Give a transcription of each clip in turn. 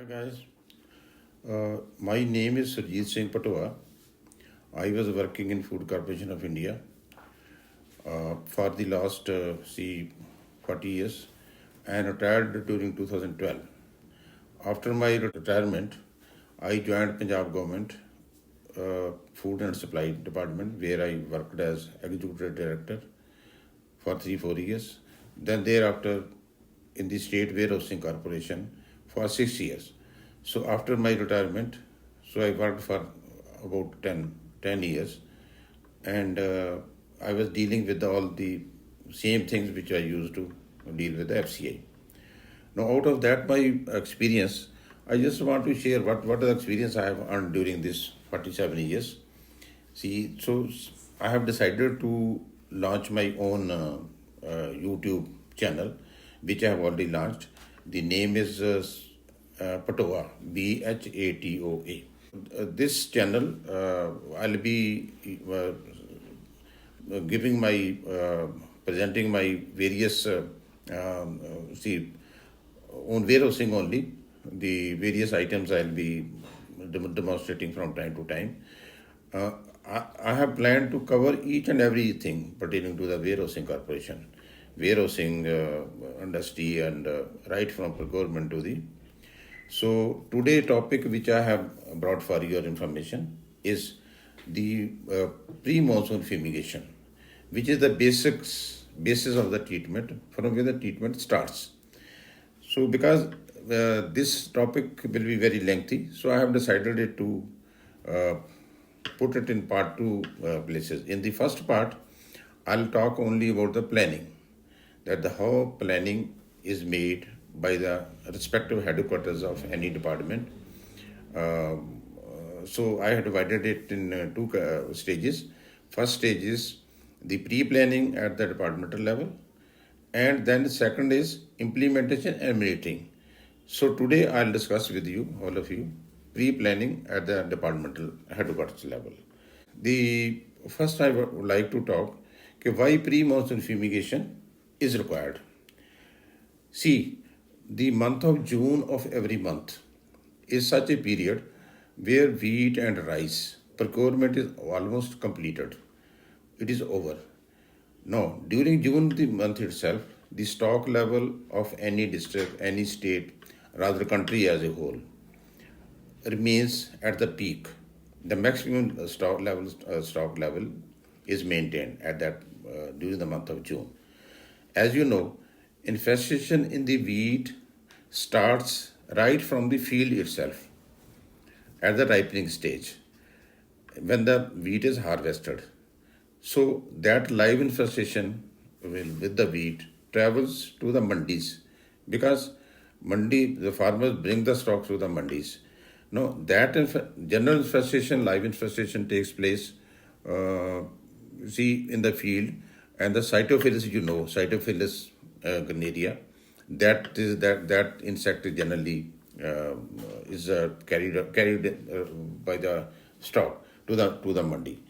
Hi guys, my name is Surjit Singh Patoa. I was working in Food Corporation of India for the last 40 years and retired during 2012. After my retirement, I joined Punjab government Food and Supply Department where I worked as Executive Director for 3 4 years. Then thereafter in the State Warehousing Corporation for 6 years. So after my retirement, so I worked for about 10 years, and I was dealing with all the same things which I used to deal with the FCI. Now, out of that, my experience, I just want to share what the experience I have earned during this 47 years. I have decided to launch my own YouTube channel, which I have already launched. The name is Patoa, Bhatoa. This channel, I'll be giving my presenting my various on warehousing only. The various items I'll be demonstrating from time to time. Uh, I have planned to cover each and everything pertaining to the warehousing corporation, warehousing industry, and right from procurement to the. So today topic which I have brought for your information is the pre-monsoon fumigation, which is the basis of the treatment from where the treatment starts. So because this topic will be very lengthy, so I have decided it to uh, put it in part two places. In the first part, I'll talk only about the planning, that the how planning is made by the respective headquarters of any department. So I have divided it in two stages. First stage is the pre-planning at the departmental level, and then the second is implementation and monitoring. So today I'll discuss with you, all of you, pre-planning at the departmental headquarters level. The first I would like to talk why pre-monsoon fumigation is required. See, the month of June of every month is such a period where wheat and rice procurement is almost completed. It is over. Now, during June the month itself, the stock level of any district, any state, rather country as a whole, remains at the peak. The maximum stock level is maintained at that during the month of June. As you know, infestation in the wheat starts right from the field itself at the ripening stage when the wheat is harvested. So that live infestation with the wheat travels to the mandis because the farmers bring the stock to the mandis. No, that general infestation, live infestation takes place, in the field, and the cytophilus, cytophilus granaria, that insect is generally is carried by the stock to the mandi.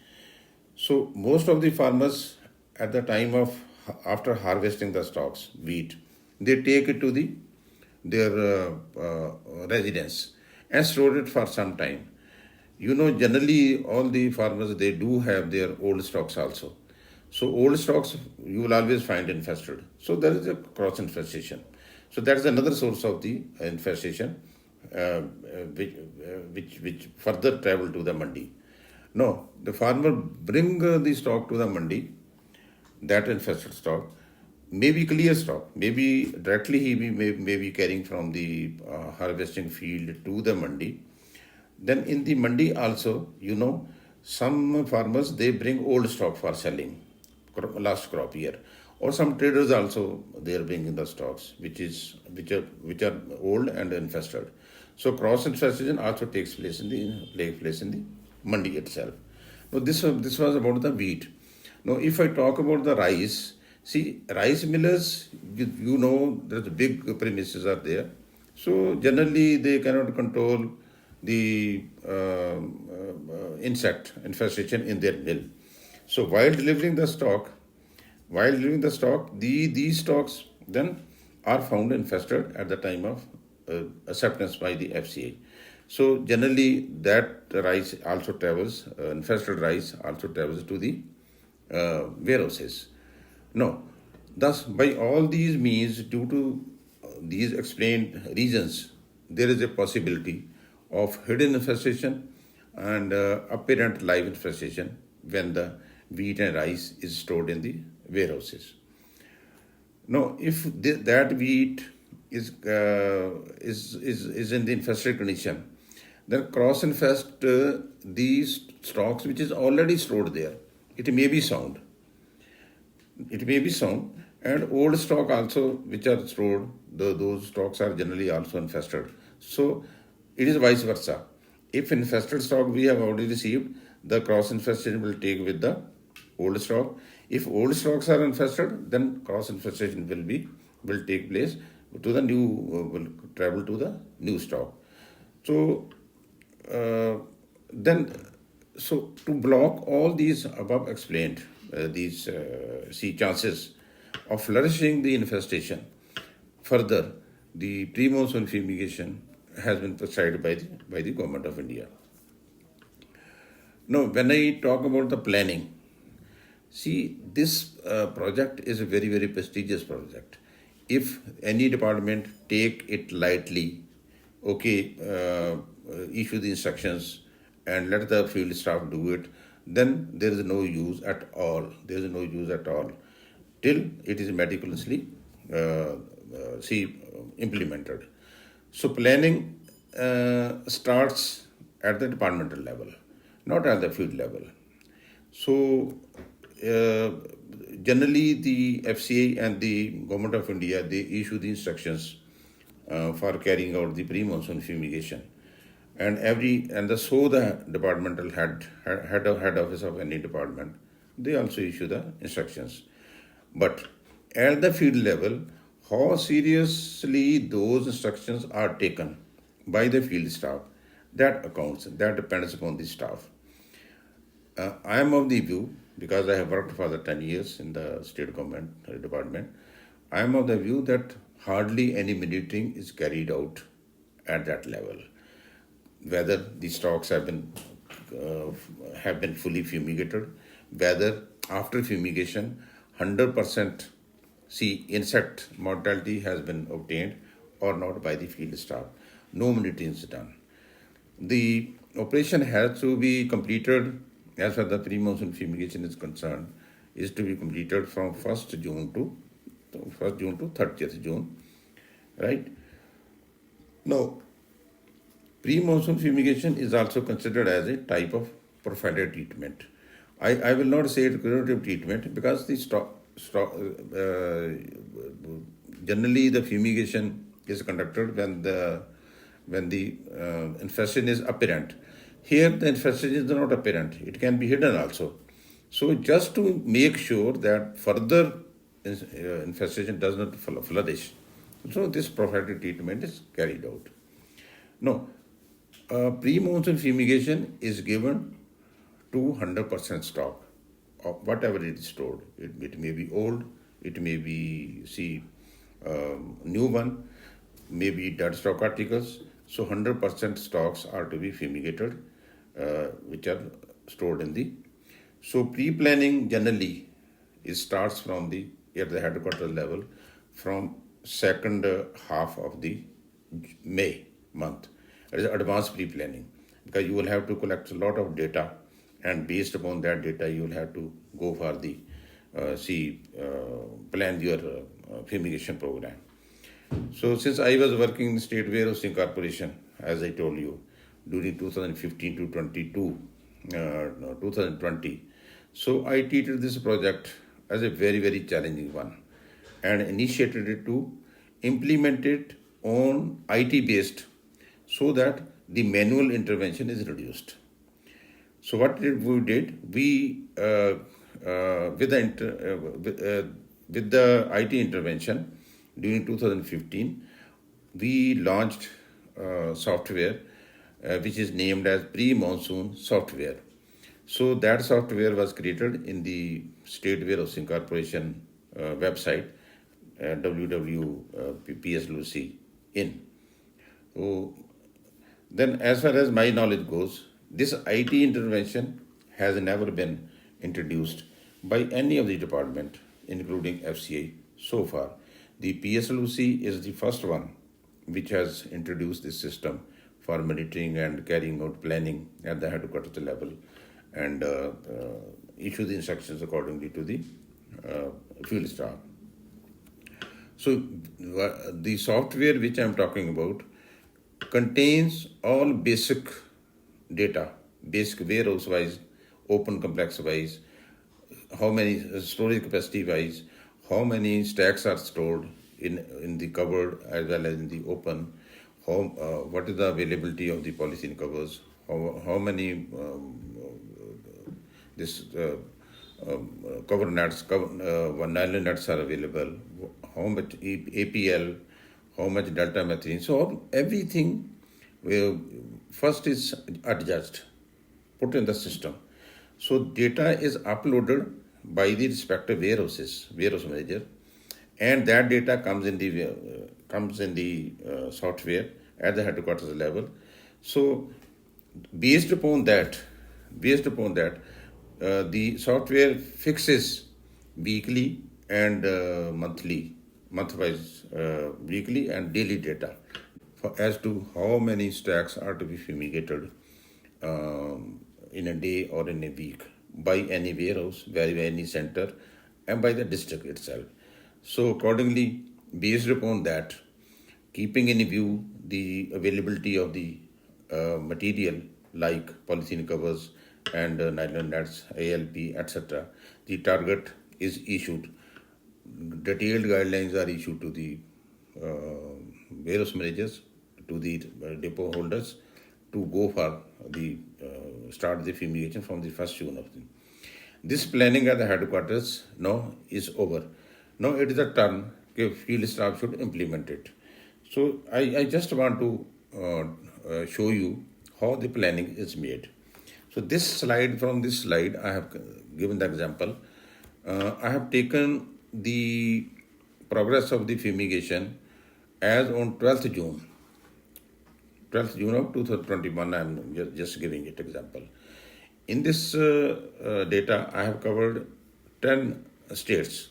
So most of the farmers at the time of after harvesting the stocks wheat, they take it to their residence and store it for some time. Generally all the farmers, they do have their old stocks also. So old stocks you will always find infested. So there is a cross infestation. So that is another source of the infestation, which further travel to the mandi. No, the farmer bring the stock to the mandi, that infested stock, maybe clear stock, maybe directly may be carrying from the harvesting field to the mandi. Then in the mandi also, some farmers, they bring old stock for selling last crop year, or some traders also, they are bringing the stocks which are old and infested. So cross infestation also takes place in the mandi itself. Now this was about the wheat. Now if I talk about the rice, see, rice millers, there's big premises are there. So generally they cannot control the insect infestation in their mill. So while delivering the stock, these stocks then are found infested at the time of acceptance by the FCA. So generally that rice also travels, infested rice also travels to the warehouses. No, thus by all these means, due to these explained reasons, there is a possibility of hidden infestation and apparent live infestation when the wheat and rice is stored in the warehouses. Now, if that wheat is in the infested condition, then cross infest these stocks which is already stored there. It may be sound. It may be sound, and old stock also which are stored. Those stocks are generally also infested. So it is vice versa. If infested stock we have already received, the cross infestation will take with the old stock. If old stocks are infested, then cross infestation will take place to the new will travel to the new stock. So then so to block all these above explained these chances of flourishing the infestation further, the pre-monsoon fumigation has been prescribed by the government of India. Now, when I talk about the planning, see, this project is a very, very prestigious project. If any department take it lightly, okay, issue the instructions and let the field staff do it, then there is no use at all. There is no use at all till it is meticulously implemented. So planning starts at the departmental level, not at the field level. So generally the FCA and the government of India, they issue the instructions for carrying out the pre-monsoon fumigation, and the departmental head office of any department, they also issue the instructions. But at the field level, how seriously those instructions are taken by the field staff, that depends upon the staff. I am of the view, because I have worked for the 10 years in the state government department, I am of the view that hardly any monitoring is carried out at that level. Whether the stocks have been fully fumigated, whether after fumigation 100% insect mortality has been obtained or not by the field staff. No monitoring is done. The operation has to be completed, as far as the pre-monsoon fumigation is concerned, is to be completed from 1st June to 30th June, right? Now, pre-monsoon fumigation is also considered as a type of prophylactic treatment. I will not say it curative treatment, because the generally the fumigation is conducted when the infestation is apparent. Here the infestation is not apparent; it can be hidden also. So just to make sure that further infestation does not flourish, so this prophylactic treatment is carried out. No, pre-monsoon fumigation is given to 100% stock of whatever it is stored. It may be old, it may be new one, maybe dead stock articles. So 100% stocks are to be fumigated, which are stored in the. So pre-planning generally starts from at the headquarters level from second half of the May month. It is advanced pre-planning, because you will have to collect a lot of data, and based upon that data you will have to go for the plan your fumigation program. So since I was working in State Warehousing Corporation, as I told you, during 2015 to 2020, so I treated this project as a very, very challenging one, and initiated it to implement it on IT based, so that the manual intervention is reduced. So what we did, with the IT intervention during 2015, we launched software which is named as pre-monsoon software. So that software was created in the State Warehousing Corporation website, www.pslc in. So then, as far as my knowledge goes, this IT intervention has never been introduced by any of the department, including FCA, so far. The PSLOC is the first one which has introduced this system for monitoring and carrying out planning at the headquarters level and issue the instructions accordingly to the field staff. So the software which I am talking about contains all basic data, basic warehouse wise, open complex wise, how many storage capacity wise, how many stacks are stored in the covered as well as in the open, how what is the availability of the polythene covers, how many this cover nets, nylon nets are available, how much APL, how much delta methane. So everything first is adjusted, put in the system. So data is uploaded by the respective warehouse manager, and that data comes in the software at the headquarters level. So based upon that, the software fixes weekly and month-wise, weekly and daily data as to how many stacks are to be fumigated in a day or in a week by any warehouse, by any center, and by the district itself. So accordingly, based upon that, keeping in view the availability of the material like polythene covers and nylon nets, ALP, etc., the target is issued. Detailed guidelines are issued to the warehouse managers, to the depot holders, to go for the start the fumigation from the first June of the. This planning at the headquarters now is over. Now it is a turn. Field staff should implement it. So I just want to show you how the planning is made. So from this slide, I have given the example. I have taken the progress of the fumigation as on 12th June. 12th June of 2021, I am just giving it example. In this data, I have covered 10 states.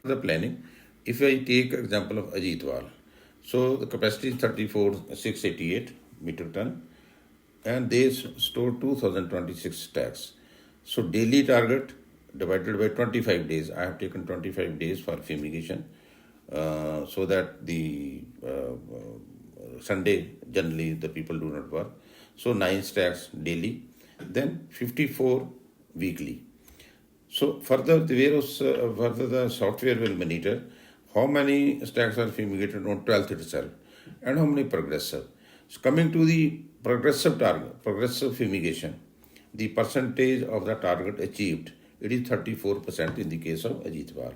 The planning, if I take example of Ajitwal, so the capacity is 34,688 meter ton, and they store 2026 stacks. So daily target divided by 25 days. I have taken 25 days for fumigation, so that the Sunday generally the people do not work. So 9 stacks daily, then 54 weekly. So further the software will monitor how many stacks are fumigated on 12th itself and how many progressive. So coming to the progressive fumigation, the percentage of the target achieved, it is 34% in the case of Ajitwal.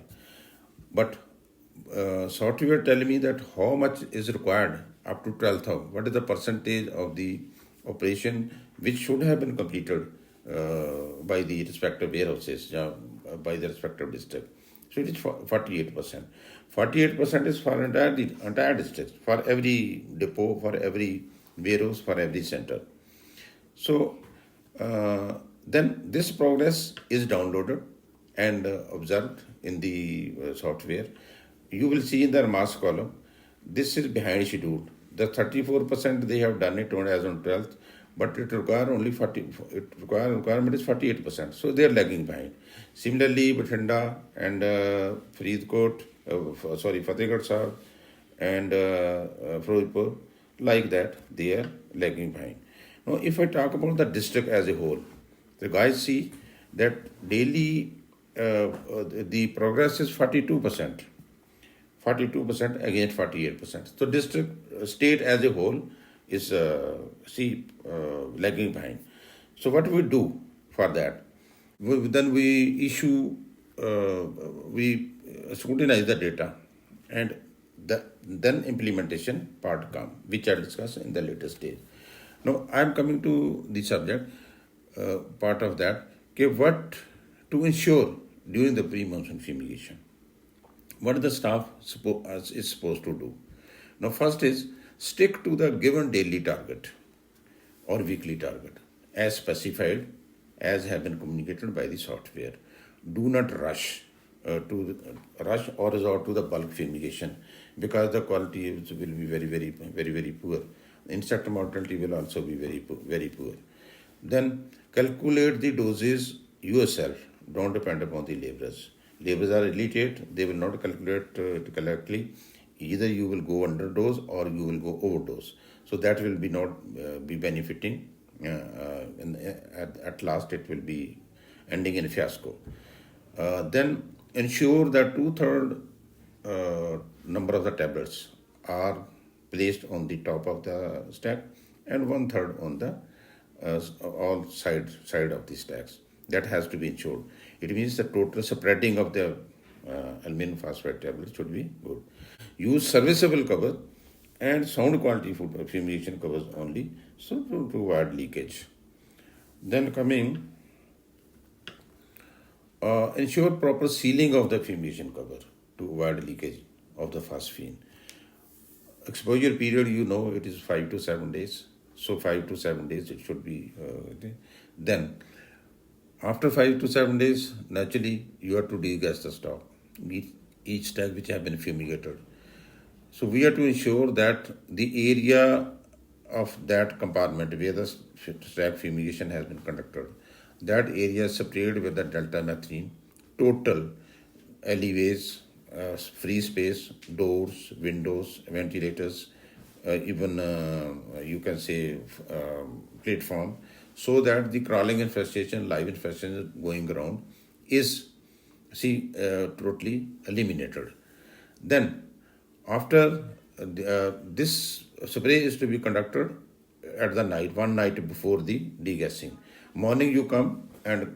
But software tell me that how much is required up to 12th, what is the percentage of the operation which should have been completed by the respective warehouses, by the respective district. So it is 48%. 48% is for entire district, for every depot, for every warehouse, for every center. So then this progress is downloaded and observed in the software. You will see in the remarks column, this is behind schedule. The 34% they have done it as on 12th, but it require only 40. Requirement is 48%. So they are lagging behind. Similarly, Bathinda and Faridkot, Fatehgarh Sahib and Firozpur, like that, they are lagging behind. Now, if I talk about the district as a whole, the guys see that daily the progress is 42%. 42% against 48%. So district, state as a whole is lagging behind. So what we do for that? We issue, we scrutinize the data, and then implementation part come, which I'll discuss in the later stage. Now I'm coming to the subject part of that. Okay, what to ensure during the pre-monsoon fumigation? What the staff is supposed to do? Now, first is Stick to the given daily target or weekly target as specified, as have been communicated by the software. Do not rush or resort to the bulk fumigation, because the quality will be very poor. Insect mortality will also be very poor. Then calculate the doses yourself. Don't depend upon the laborers. Laborers are illiterate; they will not calculate it correctly. Either you will go underdose or you will go overdose. So that will be not be benefiting. At last, it will be ending in fiasco. Then ensure that two-third number of the tablets are placed on the top of the stack and one-third on the all side of the stacks. That has to be ensured. It means the total spreading of the aluminum phosphate tablets should be good. Use serviceable cover and sound quality fumigation covers only, so to avoid leakage. Then coming, ensure proper sealing of the fumigation cover to avoid leakage of the phosphine. Exposure period, it is 5 to 7 days. So 5 to 7 days it should be. Then, after 5 to 7 days, naturally you have to degas the stock, each stack which have been fumigated. So we have to ensure that the area of that compartment where the stack fumigation has been conducted, that area is sprayed with the delta methylene, total alleyways, free space, doors, windows, ventilators, even you can say platform, so that the crawling infestation, live infestation going around is totally eliminated. Then after this spray is to be conducted at the night, one night before the degassing. Morning you come and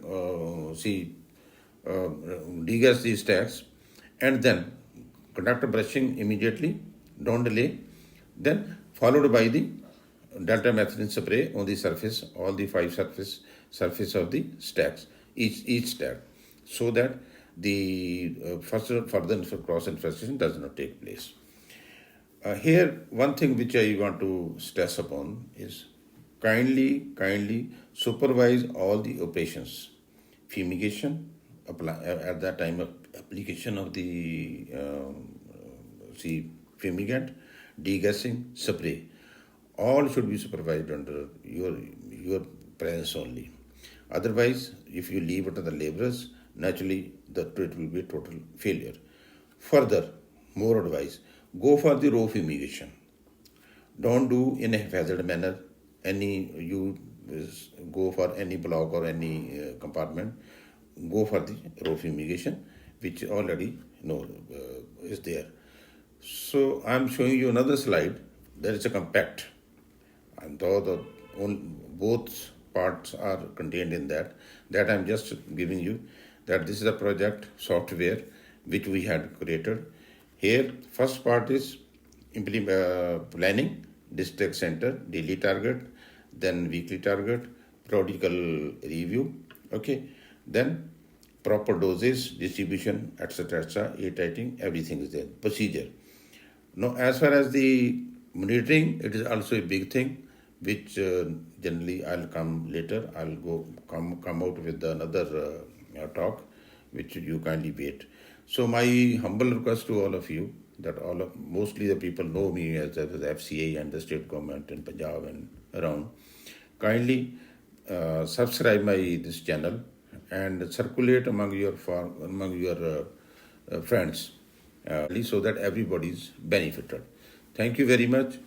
degas these stacks, and then conduct a brushing immediately, don't delay. Then followed by the delta methylene spray on the surface, all the 5 surface of the stacks, each stack, so that the further cross infestation does not take place. Here, one thing which I want to stress upon is kindly supervise all the operations. Fumigation, at that time of application of the fumigant, degassing, spray, all should be supervised under your presence only. Otherwise, if you leave it to the laborers, naturally it will be a total failure. Further, more advice: go for the raw fumigation. Don't do in a haphazard manner. You go for any block or any compartment, go for the raw fumigation, which already is there. So I'm showing you another slide. There is a compact, and though both parts are contained in that I'm just giving you that this is a project software which we had created. Here, first part is planning, district center, daily target, then weekly target, periodical review, okay, then proper doses, distribution, etc., air-tighting, everything is there, procedure. Now, as far as the monitoring, it is also a big thing, which generally I'll come later. I'll come out with another talk, which you kindly wait. So my humble request to all of you, that mostly the people know me as the FCA and the state government in Punjab and around, kindly subscribe this channel and circulate among your friends, so that everybody is benefited. Thank you very much.